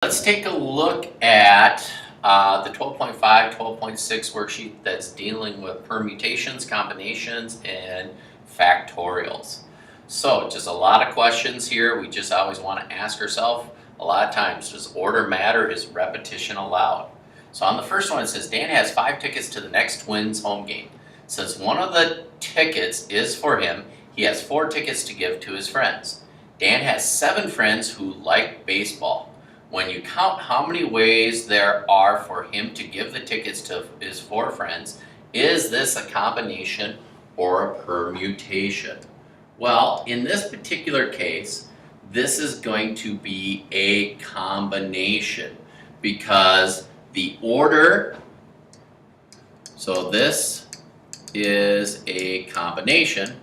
Let's take a look at the 12.5, 12.6 worksheet that's dealing with permutations, combinations, and factorials. So just a lot of questions here. We just always want to ask ourselves a lot of times, does order matter? Is repetition allowed? So on the first one it says Dan has 5 tickets to the next Twins home game. Since one of the tickets is for him, he has 4 tickets to give to his friends. Dan has 7 friends who like baseball. When you count how many ways there are for him to give the tickets to his 4 friends, is this a combination or a permutation? Well, in this particular case, this is going to be a combination because the order, so this is a combination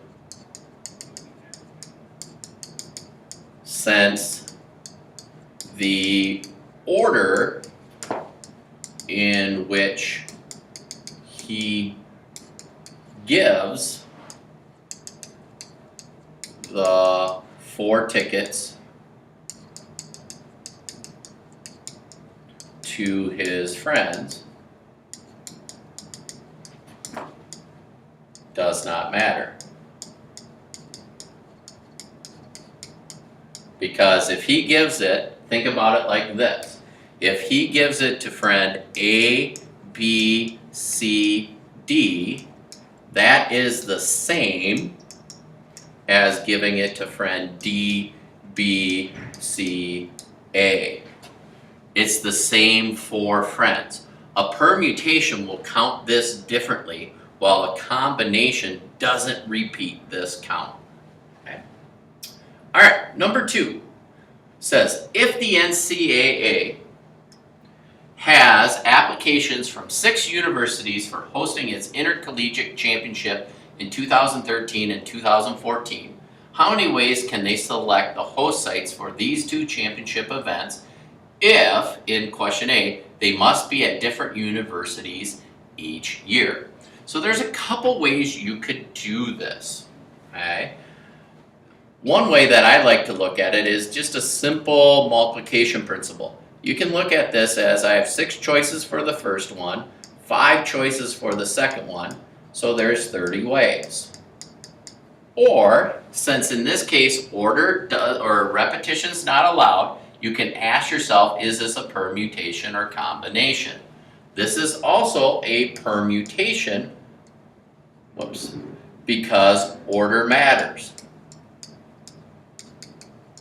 since the order in which he gives the 4 tickets to his friends does not matter. Because if he gives it, think about it like this. If he gives it to friend A, B, C, D, that is the same as giving it to friend D, B, C, A. It's the same for friends. A permutation will count this differently, while a combination doesn't repeat this count. Okay? All right, number 2 says, if the NCAA has applications from 6 universities for hosting its intercollegiate championship in 2013 and 2014, how many ways can they select the host sites for these 2 championship events if, in question A, they must be at different universities each year? So there's a couple ways you could do this, okay? One way that I like to look at it is just a simple multiplication principle. You can look at this as I have 6 choices for the first one, 5 choices for the second one, so there's 30 ways. Or, since in this case order or repetition is not allowed, you can ask yourself, is this a permutation or combination? This is also a permutation, because order matters.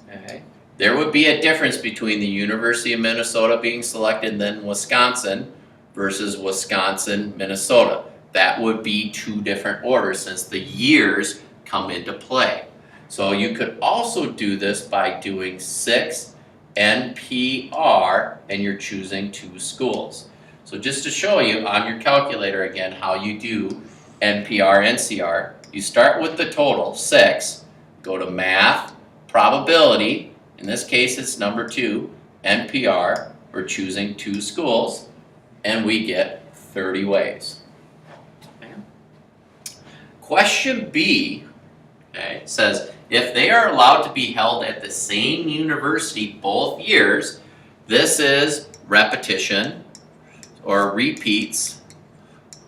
Okay. There would be a difference between the University of Minnesota being selected than Wisconsin versus Wisconsin, Minnesota. That would be 2 different orders since the years come into play. So you could also do this by doing 6 NPR and you're choosing 2 schools. So just to show you on your calculator again how you do NPR, NCR, you start with the total, 6, go to math, probability, in this case it's number 2, NPR, we're choosing 2 schools, and we get 30 ways. Okay. Question B, okay, says, if they are allowed to be held at the same university both years, this is repetition, or repeats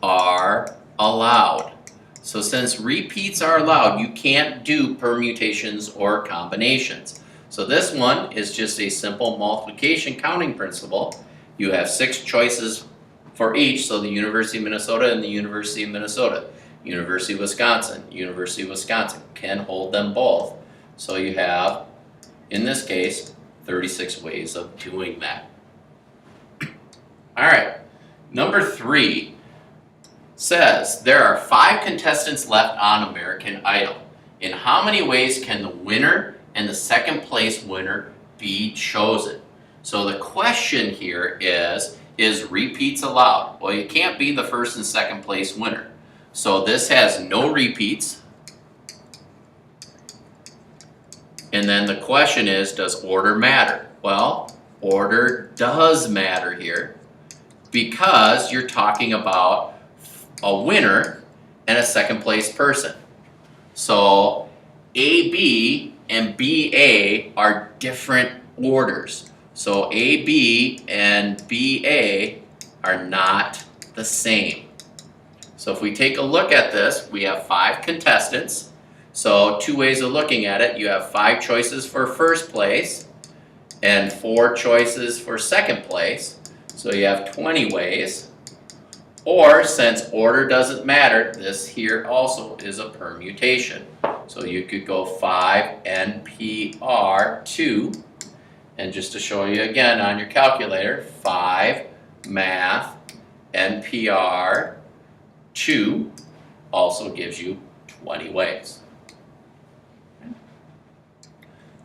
are allowed. So since repeats are allowed, you can't do permutations or combinations. So this one is just a simple multiplication counting principle. You have 6 choices for each, so the University of Minnesota and the University of Minnesota. University of Wisconsin can hold them both. So you have, in this case, 36 ways of doing that. All right, number 3 says, there are 5 contestants left on American Idol. In how many ways can the winner and the second place winner be chosen? So the question here is repeats allowed? Well, you can't be the first and second place winner. So this has no repeats. And then the question is, does order matter? Well, order does matter here because you're talking about a winner and a second place person. So AB and BA are different orders. So AB and BA are not the same. So if we take a look at this, we have 5 contestants. So 2 ways of looking at it. You have 5 choices for first place and 4 choices for second place. So you have 20 ways. Or since order doesn't matter, this here also is a permutation. So you could go 5 NPR 2. And just to show you again on your calculator, 5 math NPR 2 also gives you 20 ways.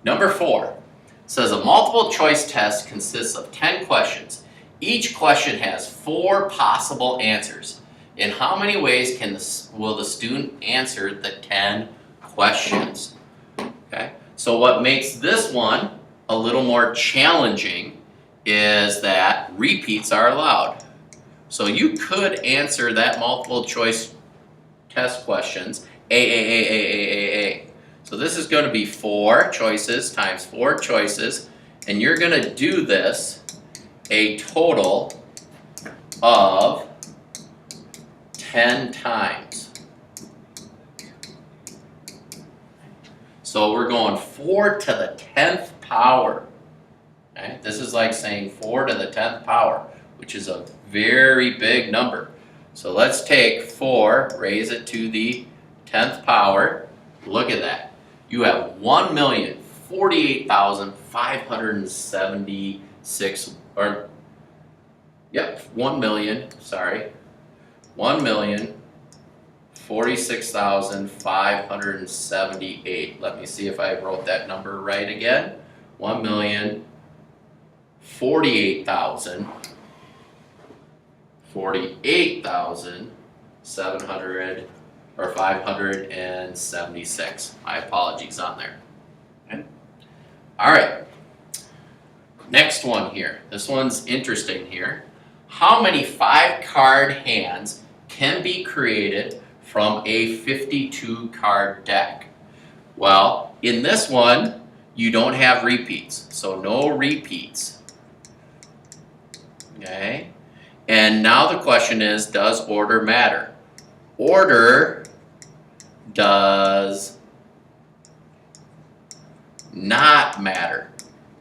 Number 4 says a multiple choice test consists of 10 questions. Each question has 4 possible answers. In how many ways will the student answer the 10 questions? Okay. So what makes this one a little more challenging is that repeats are allowed. So you could answer that multiple choice test questions A. So this is going to be 4 choices times 4 choices, and you're going to do this a total of 10 times. So we're going 4 to the 10th power. Okay? This is like saying 4 to the 10th power, which is a very big number. So let's take 4, raise it to the 10th power. Look at that. You have 1,048,576, or, yep, 1,046,578. Let me see if I wrote that number right again. 1,048,700 or 576. My apologies on there. Okay. All right. Next one here. This one's interesting here. How many 5-card hands can be created from a 52-card deck? Well, in this one, you don't have repeats, so no repeats. Okay? And now the question is, does order matter? Order does not matter.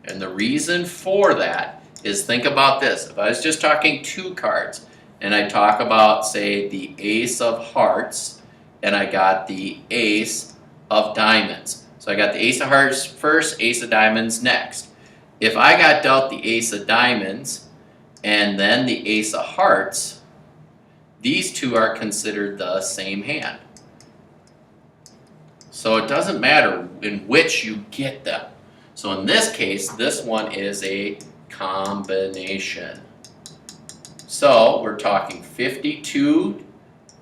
And the reason for that is, think about this. If I was just talking 2 cards, and I talk about, say, the ace of hearts, and I got the ace of diamonds. So I got the ace of hearts first, ace of diamonds next. If I got dealt the ace of diamonds and then the ace of hearts, these 2 are considered the same hand. So it doesn't matter in which you get them. So in this case, this one is a combination. So we're talking 52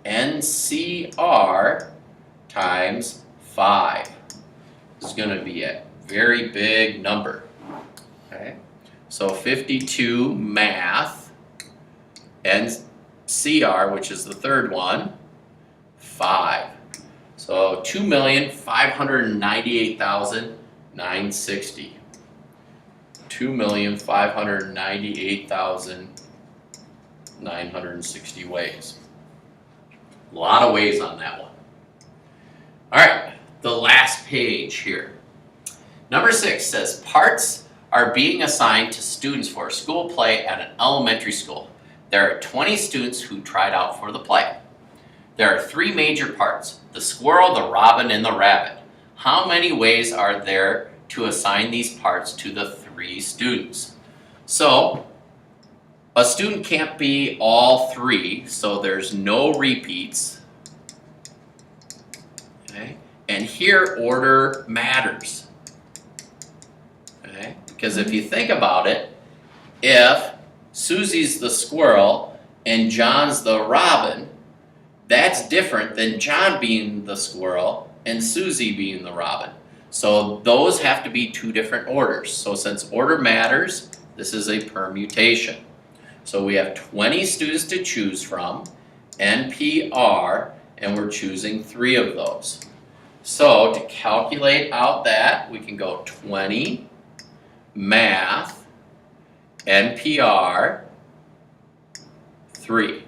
NCR times 5. This is going to be a very big number. Okay? So 52 math NCR, which is the third one, 5. So 2,598,960. 2,598,960 ways. A lot of ways on that one. All right, the last page here. Number 6 says parts are being assigned to students for a school play at an elementary school. There are 20 students who tried out for the play. There are 3 major parts: the squirrel, the robin, and the rabbit. How many ways are there to assign these parts to the 3 students? So a student can't be all 3, so there's no repeats. Okay? And here order matters. Okay? Because if you think about it, if Susie's the squirrel and John's the robin, that's different than John being the squirrel and Susie being the robin. So those have to be 2 different orders. So since order matters, this is a permutation. So we have 20 students to choose from, NPR, and we're choosing 3 of those. So to calculate out that, we can go 20 math NPR 3.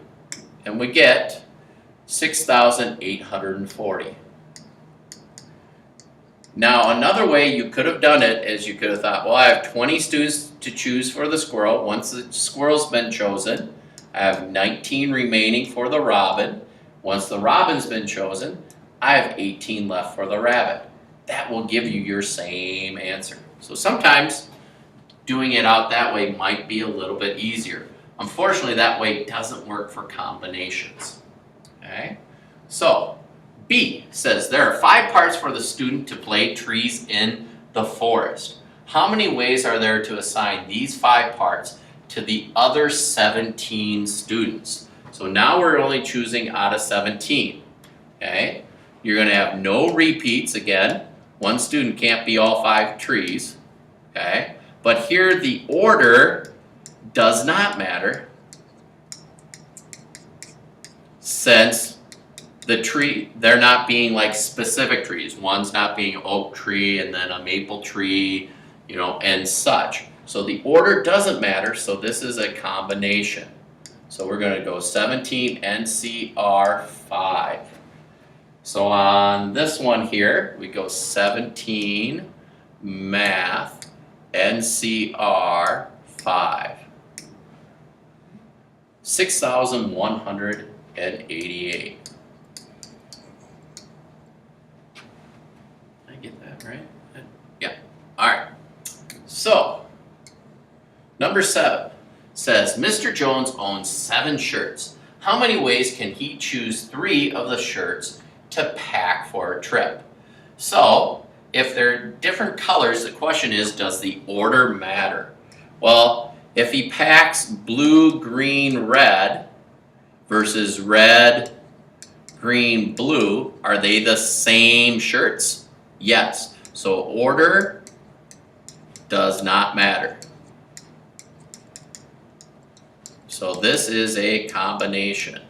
And we get 6,840. Now another way you could have done it is you could have thought, well, I have 20 students to choose for the squirrel. Once the squirrel's been chosen, I have 19 remaining for the robin. Once the robin's been chosen, I have 18 left for the rabbit. That will give you your same answer. So sometimes doing it out that way might be a little bit easier. Unfortunately, that way doesn't work for combinations. Okay? So B says there are 5 parts for the student to play trees in the forest. How many ways are there to assign these 5 parts to the other 17 students? So now we're only choosing out of 17. Okay? You're going to have no repeats again. One student can't be all 5 trees. Okay? But here the order does not matter, since the tree, they're not being like specific trees. One's not being an oak tree and then a maple tree, you know, and such. So the order doesn't matter, so this is a combination. So we're going to go 17 NCR 5. So on this one here, we go 17 math NCR 5. 6,188. Did I get that right? Yeah. All right. So, number 7 says, Mr. Jones owns 7 shirts. How many ways can he choose 3 of the shirts to pack for a trip? So, if they're different colors, the question is, does the order matter? Well, if he packs blue, green, red versus red, green, blue, are they the same shirts? Yes. So order does not matter. So this is a combination.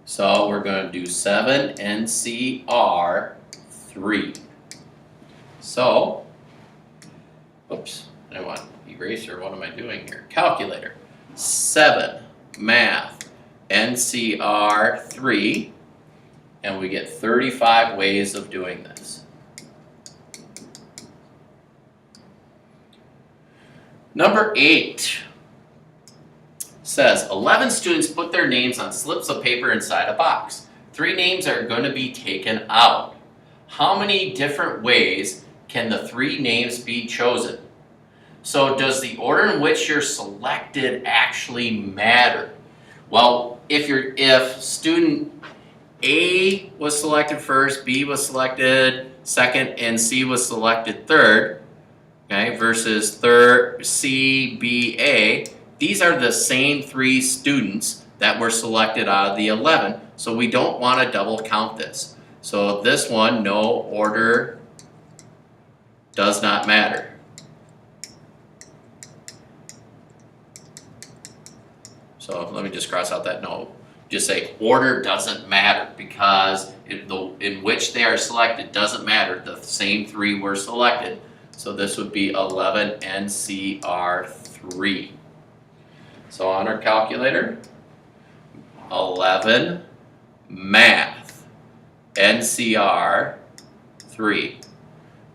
So we're going to do 7 NCR 3. So, oops, I want eraser, what am I doing here? Calculator. 7 math NCR 3, and we get 35 ways of doing this. Number 8 says 11 students put their names on slips of paper inside a box. 3 names are going to be taken out. How many different ways can the 3 names be chosen? So does the order in which you're selected actually matter? Well, if student A was selected first, B was selected second, and C was selected third, okay, versus third C, B, A, these are the same 3 students that were selected out of the 11, so we don't want to double count this. So this one, no order does not matter. So let me just cross out that no. Just say order doesn't matter, because in which they are selected doesn't matter. The same 3 were selected. So this would be 11 NCR 3. So on our calculator, 11 math NCR 3.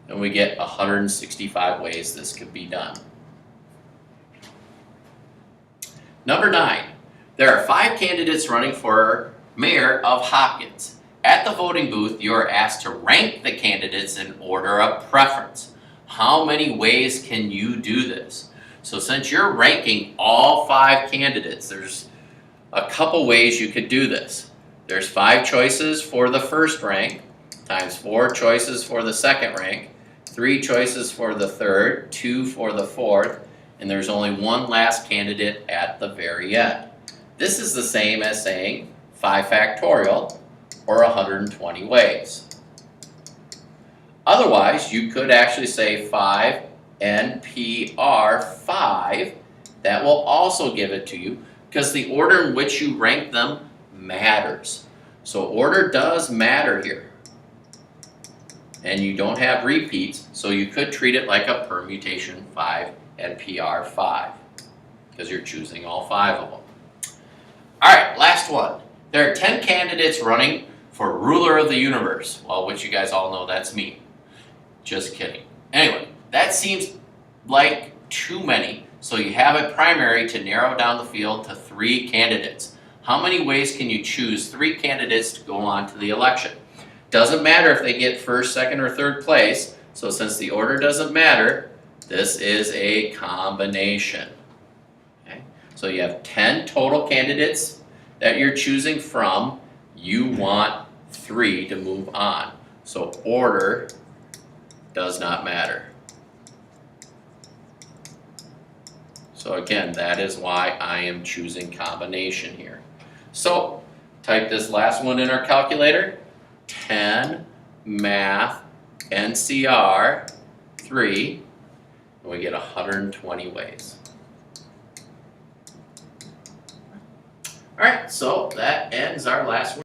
And we get 165 ways this could be done. Number 9, there are 5 candidates running for mayor of Hopkins. At the voting booth, you are asked to rank the candidates in order of preference. How many ways can you do this? So since you're ranking all 5 candidates, there's a couple ways you could do this. There's 5 choices for the first rank, times 4 choices for the second rank, 3 choices for the third, 2 for the fourth, and there's only 1 last candidate at the very end. This is the same as saying 5 factorial, or 120 ways. Otherwise, you could actually say 5 NPR 5. That will also give it to you, because the order in which you rank them matters. So order does matter here. And you don't have repeats, so you could treat it like a permutation 5 NPR 5. because you're choosing all 5 of them. All right, last one. There are 10 candidates running for ruler of the universe. Well, which you guys all know that's me. Just kidding. Anyway, that seems like too many, so you have a primary to narrow down the field to 3 candidates. How many ways can you choose 3 candidates to go on to the election? Doesn't matter if they get first, second, or third place, so since the order doesn't matter, this is a combination. Okay? So you have 10 total candidates that you're choosing from. You want 3 to move on. So order does not matter. So again, that is why I am choosing combination here. So type this last one in our calculator. 10 math NCR 3, and we get 120 ways. All right, so that ends our last one.